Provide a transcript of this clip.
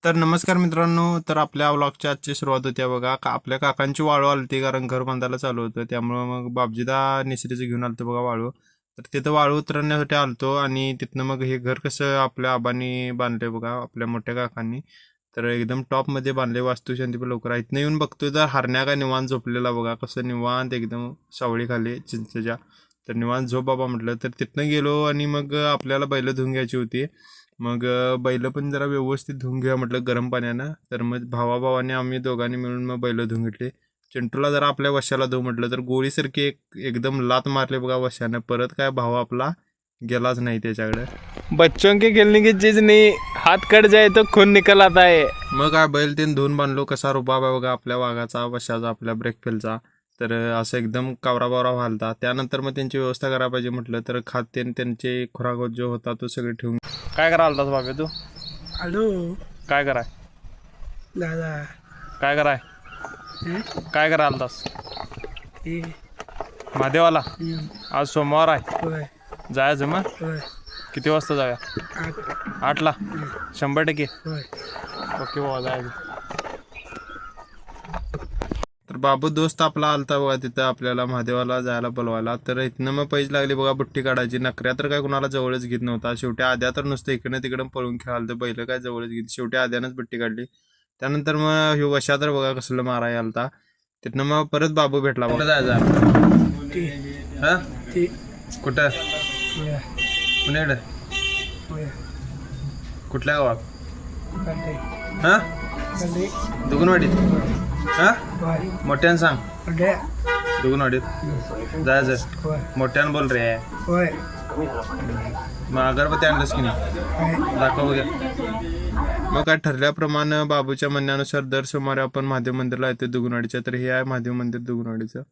तर नमस्कार मित्रांनो. तर आपल्या व्लॉगच्या आजची सुरुवात होती बघा. आपल्या काकांची वाळू आलती, कारण घर बांधायला चालू होतं. त्यामुळं मग बापजीदा निसरीचं घेऊन आलतो बघा वाळू. तर तिथं वाळू उतरण्यासाठी आलतो आणि तिथनं मग हे घर कसं आपल्या आबांनी बांधले बघा, आपल्या मोठ्या काकांनी. तर एकदम टॉपमध्ये बांधले, वास्तुशांती पण लवकर आहे. इथनं येऊन बघतोय तर हरण्या काय निवांत झोपलेला बघा, कसं निवांत एकदम सावळी खाली चिंचच्या. तर निवांत झोप बाबा म्हटलं. तर तिथनं गेलो आणि मग आपल्याला बैल धुवून घ्यायची होती. मग बैल पण जरा व्यवस्थित धुवून घेऊया म्हटलं गरम पाण्यानं. तर मग भावाभावाने आम्ही दोघांनी मिळून मग बैल धुवून घेतले. चिंटूला जरा आपल्या वशाला धुवू म्हटलं, तर गोळीसारखी एकदम लात मारले बघा वशानं. परत काय भाव आपला गेलाच नाही त्याच्याकडे. बच्चों के खेलने की चीज नहीं, हाथ कट जाए तो खून निकल आता है. मग काय बैल ते धुवून बांधलो. कसा रुबाब आहे बघा आपल्या वाघाचा, वशाचा, आपल्या ब्रेकफेलचा. तर असं एकदम कावरा बावरा व्हालता. त्यानंतर मग त्यांची व्यवस्था करायला पाहिजे म्हटलं, तर खाद्य त्यांचे खुराक जो होता तो सगळे ठेवून. काय करा आलतास बाबे तू? हॅलो काय कराय दादा. काय कराय काय करा आलतास? हे महादेवाला आज सोमवार आहे, होय जायचं मग होय किती वाजता जाऊया? आठ 8ला 100%. होय. ओके बाबा, जायचं. तर बाबू दोस्त आपला आलता बघा तिथं आपल्याला महादेवाला जायला बोलवायला. तर इथनं मग पैसे लागली बघा बुट्टी काढायची. नकऱ्या तर काय कुणाला जवळच घेत नव्हता. शेवटी आद्या तर नुसतं इकडनं तिकडं पळून खेळालं, तर बैल काय जवळच घेत. शेवटी आद्यानंच बुट्टी काढली. त्यानंतर मग ह्यो वशा तर बघा कसलं माराय आलता. तिथनं मग परत बाबू भेटला. कुठं जायचं? ते हा ते कुठं? होय पुण्याकडं? होय. कुठल्या गावात? काढले हा काढले दुगुनवाडीत. हा होय मोठ्यानं सांग. काढले दुगुनवाडीत जायचं. होय मोठ्यानं बोल रे. होय मग अगरबत्ती आणलंस की नाही? होय. दाखव बघा. मग काय ठरल्याप्रमाणे बाबूच्या म्हणण्यानुसार दर सोमवारी आपण महादेव मंदिरला येतो दुगुनवाडीच्या. तर हे आहे महादेव मंदिर दुगुनवाडीचं.